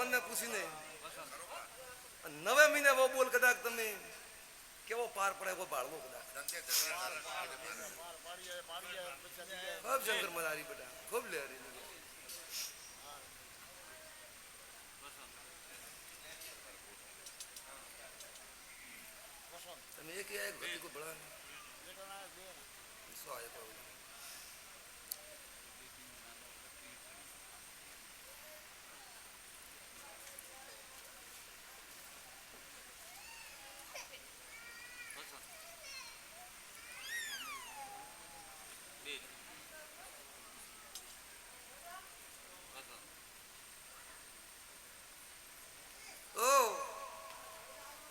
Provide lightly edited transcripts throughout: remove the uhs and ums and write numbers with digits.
ભગવાનને પૂછીને નવે મહિને વો બોલ કદાચ તમે કેવો પાર પડે એવો બાળવો કદાચ ખૂબ શંકર મદારી બેટા ખૂબ લે તમે એક ગતિ को बड़ा सो आया तो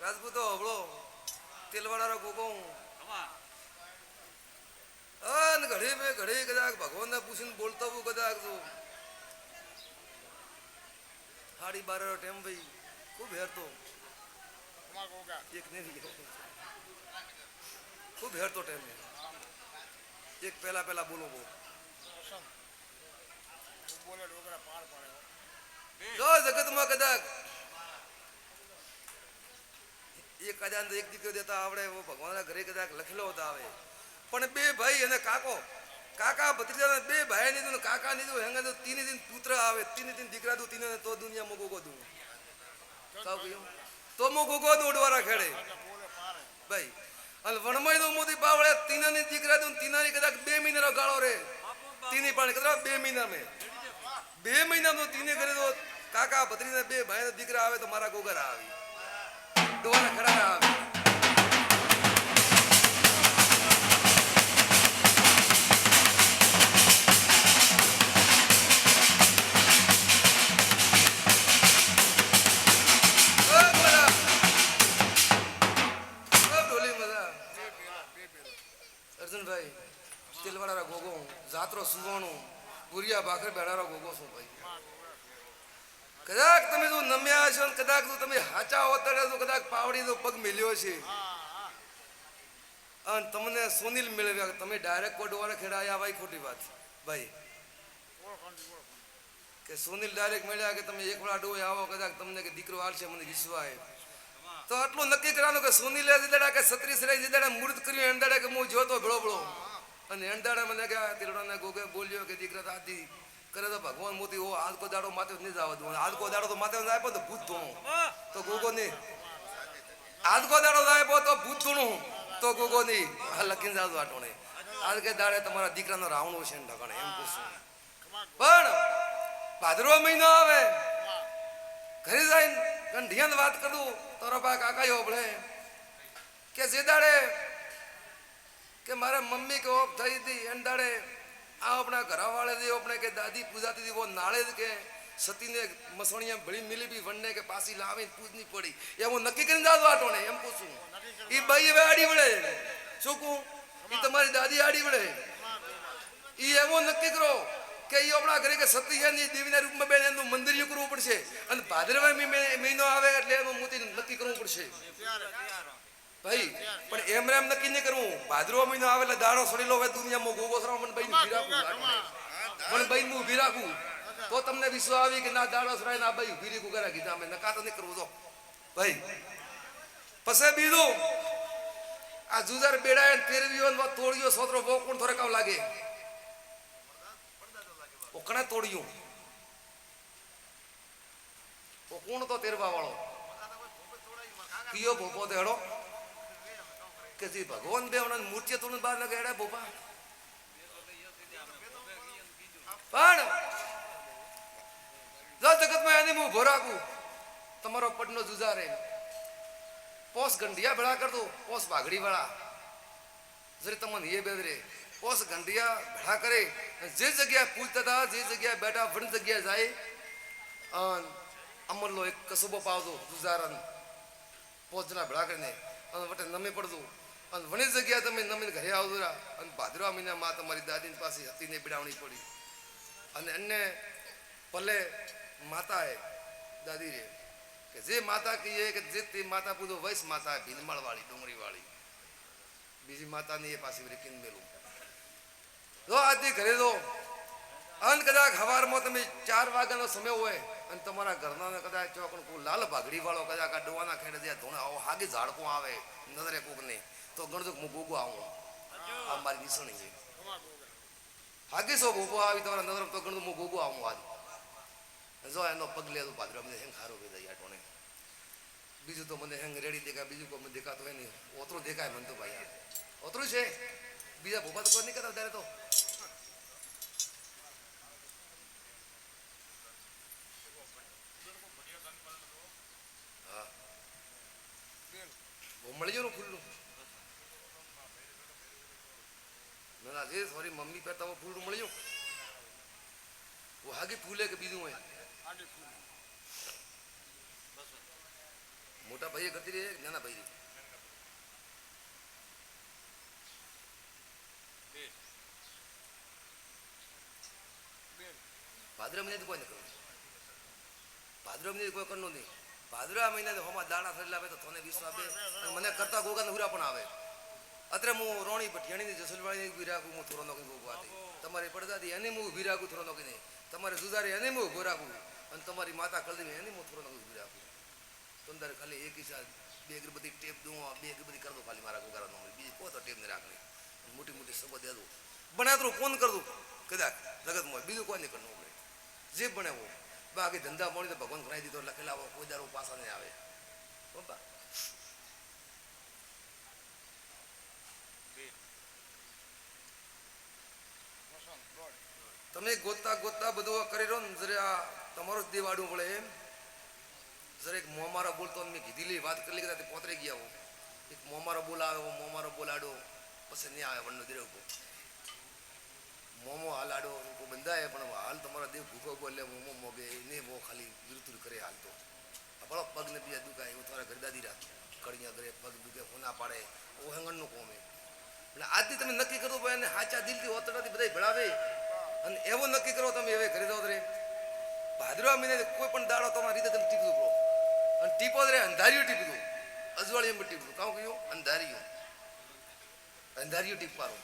રાજપૂતો હબળો તેલવાળા ગોગો ઘડી મેં ઘડી કદાચ ભગવાન ને પૂછીને બોલતો હું કદાચ તો 12:30 ટાઈમ ભાઈ ખૂબ હેરતો એક નહીં ખૂબ હેરતો ટાઈમ એક પહેલા બોલો બહુ જો જગતમાં કદાચ એક કદાચ એક દીકરો દેતા આવડે ભગવાનના ઘરે કદાચ લખેલો હોતા આવે પણ બે ભાઈ અને કાકા ભત્રીજા બે ભાઈ નીધું કાકા નીધું હેંગા તો તીન દિન પુત્ર આવે તીન દિન દીકરા દઉં તીને તો દુનિયા માં ગોગો દઉં તો મો ગોગો દોડવાળા ખેડે ભાઈ અને વણમય નો મોદી બાવળે તીનાની દીકરા દઉં તીનાની કદાચ 2 મહિનાનો ગાળો રે તીની પણ કદાચ 2 મહિના મેં 2 મહિનાનો તીને કરે તો કાકા ભત્રીજા બે ભાઈ દીકરા આવે તો મારા ગોગરા આવી દોવાના ખડા આવે અર્જુનભાઈ તેલવાળા ગોગો જાત્રો સુવાણું પુરિયા ભાખર બેડારો ગોગો શું ભાઈ કદાચ તમે જો નમ્યા છો કદાચ તમે હાચા હોતડે તો કદાચ પાવડી તો પગ મેલ્યો છે અને તમને સુનિલ મેળવ્યા તમે ડાયરેક્ટ કોડવાળા ખેડાયા ભાઈ ખોટી વાત ભાઈ કે સુનિલ ડાયરેક્ટ મળ્યા કે તમે એક વાર ડોય આવો કદાચ તમને કે દીકરો આવશે મને વિશ્વાય તો આટલું નક્કી કરવાનું કે સુનિલે જીદાડા કે 36 જીદાડા મૂર્ત કર્યું એંડાડા કે હું જોતો ભળો અને એંડાડા મને કે તિરડાના ગોગે બોલ્યો કે દીકરા દાદી કરે તો ભગવાન મોતી ઓ આજ કો દાડો માથે નહીં જવા દઉં આજ કો દાડો તો માથે જાય તો ભૂત ધોણું તો ગોગો નહીં આજ કો દાડો જાય તો ભૂત ધોણું તો ગોગો નહીં આ લખીને જાવ આટોણે આજ કે દાડે તમારા દીકરાનો રાવણો છે ને ઢગણે એમ પૂછું પણ ભાદરવો મહિનો આવે ઘરે જઈને કંઢિયાને વાત કરું તારો પા કાકાયો ભળે કે જે દાડે કે મારા મમ્મી કે ઓફ થઈ હતી એન દાડે આ આપણા ઘરવાળે જે આપણે કે દાદી પૂજાતી હતી વો નાળે જ કે સતીને મસણિયા ભળી મિલી બી વણને કે પાછી લાવીને પૂજની પડી એવું નક્કી કરીને જાતો આટોને એમ પૂછું એ બાઈ હવે આડી વળે શું કહું એ તમારી દાદી આડી વળે એ એવો નક્કી કરો કે એ આપણા ઘરે કે સતીની દેવીના રૂપમાં બેન એનું મંદિર કરવું પડશે અને ભાદરવા મહિનો આવે એટલે એનું મોતી નક્કી કરવું પડશે ભાઈ પણ એમ નક્કી નહીં કરવું ભાદરવા મહિનો આવે એટલે દાડો સડેલો હોય દુનિયામાં ગોગો સરાવ મને ભાઈ ઊભી રાખું મને ભાઈ હું ઊભી રાખું તો તમને વિશ્વાસ આવી કે ના દાડો સરાય ના ભાઈ ઊભી રીકું કરા કીધા અમે નકા તો નહીં કરવું તો ભાઈ પછી બીજું આ જુજાર બેડાય તેરવીઓ તોડ્યો સોતરો બહુ કોણ થોડે કાવ લાગે ઓકણા તોડ્યું ઓ કોણ તો તેરવા વાળો કયો ભોપો દેડો કે જે ભગવાન બે મૂર્તિ તોડીને બહાર લગે એડા ભોપા પણ જો જગતમાં એની હું ભોરાકું તમારો પડનો જુજારે પોસ ગંઢિયા ભેળા કરતો પોસ ભાગડી વાળા જરી તમને એ બેદરે પોસ ગંઢિયા ભેળા કરે જે જગ્યાએ પૂજતા હતા જે જગ્યાએ બેઠા વણ જગ્યાએ જાય અમરલો એક કસબો પાવતો જુજારન પોસ જણા ભેળા કરીને અને વટે નમે પડતું અને વણી જગ્યા તમે નમીને ઘરે આવતો અને ભાદરવા મહિનામાં તમારી દાદીની પાસે હતીને બિડાવણી પડી અને એને પલે માતા એ દાદી રે કે જે માતા કહીએ કે જે તે માતા પૂજો વૈશ માતા ભીલમાળ વાળી ડુંગળી વાળી બીજી માતાની એ પાસે રેકીન મેલું જો આજથી ઘરે જો અન કદાચ સવારમાં તમે 4 વાગ્યાનો સમય હોય અને તમારા ઘરના કદાચ પેલા પાઘડી વાળો કદાચ આ ડોવાના ખેડે જ્યાં ધોણે આવો હાગી ઝાડકો આવે નજરે કોક ને તો ગણજો હું ગોગો આવું આ મારી નિશાની છે હાગી સો ગોગો આવી તમારા નજર તો ગણજો હું ગોગો આવું આજ જો એનો પગલે તો પાદરો મને હેંગ ખારો બે જાય ટોણે બીજું તો મને હેંગ રેડી દેખાય બીજું કોઈ મને દેખાતો હોય નહીં ઓતરું દેખાય મને તો ભાઈ ઓતરું છે બીજા ભોપા તો કોઈ નહીં કરતા ત્યારે તો મળી ગયું ખુલ્લું ના જે સોરી મમ્મી પહેરતા ફૂલ મળી ગયું वो हागे फूले के बीजू है मोटा भाई करती रहे नाना भाई भाद्रा महीने कोई नहीं भाद्रा महीने कोई करनो नहीं भाद्रा महीने तो हम दाणा थरेला तो थोने विश्वास आपे मने करता गोगा ने हुरा पण आवे अत्रे मु रोणी पठियाणी ने जसलवाणी विरागु मु थोरो नकी गो आती તમારી પડદાદી એને મુ વિરાગુ થોરો નકી નહીં તમારે જુદારી એને મુ ગોરાગુ અને તમારી માતા કલદી એને મુ થોરો નકી વિરાગુ તંદર ખાલી એક હિસાબ બે અગરબત્તી ટેપ દઉં બે અગરબત્તી કર દો ખાલી મારા ગોગારા નો બીજી કોઈ તો ટેપ ને રાખની મોટી મોટી સબો દે દો બનાતરું કોણ કર દો કદાચ જગતમાં બીજું કોઈ નહીં કરવું પડે જે બનાવો બાકી ધંધા મળી તો ભગવાન ગણાઈ દીધો લખેલા કોઈ દારૂ પાસા નહીં આવે બાપા તમે ગોતતા ગોતતા બધું કરી રહ્યો ને જરા તમારો જ દેવાડવું પડે એમ જરા એક મોમારો બોલતો મેં કીધીલી વાત કરી લીધી પોતરી ગયા હો એક મોમારો બોલાવે મોમારો બોલાડો પછી નહીં આવે વણનો દેવ મોમો હાલાડો બંધાય પણ હાલ તમારા દેવ ભૂખો બોલે મોમો મોગે એને બહુ ખાલી વિરુદ્ધ કરે હાલ તો આપણો પગ ને બીજા દુખાય એવું તમારા ઘર દાદી રાખ કડિયા ઘરે પગ દુખે હોના પાડે ઓહંગણનું કોમ એટલે આજથી તમે નક્કી કરવું પડે અને સાચા દિલથી ઓતડાથી બધા ભેળાવે અને એવો નક્કી કરો તમે હવે કરી દો રે ભાદરવા મહિને કોઈ પણ દાડો તમારી રીતે તમે ટીપી દો અને ટીપો રે અંધારીઓ ટીપી દો અજવાળી એમ ટીપી દો કાં કહ્યું અંધારીઓ અંધારીઓ ટીપવાનું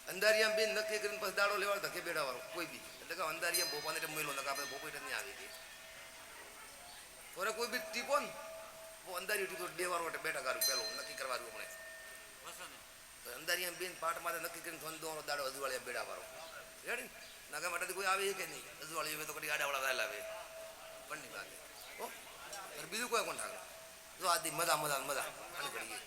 અંધારિયા બેન નક્કી કરીને પછી દાડો લેવા ધકે બેડાવાળો કોઈ બી એટલે કે અંધારિયા ભોપાને મેલો નકા આપણે ભોપાઈ નહીં આવી ગઈ થોરે કોઈ બી ટીપો ને અંધારીઓ ટીપો દેવાનો માટે બેઠા કાઢું પેલો નક્કી કરવાનું હમણે અંધારિયા બેન પાટ માટે નક્કી કરીને ધંધો દાડો અજવાળિયા બેડાવાળો રેડી નાગા માટે કોઈ આવે કે નહીં અજવાળી હવે તો કદી આડાવાળા લાવે પણ નહીં લાગે બીજું કોઈ કોણ ઠાકર જો આથી મજા મજા મજા અને કરીએ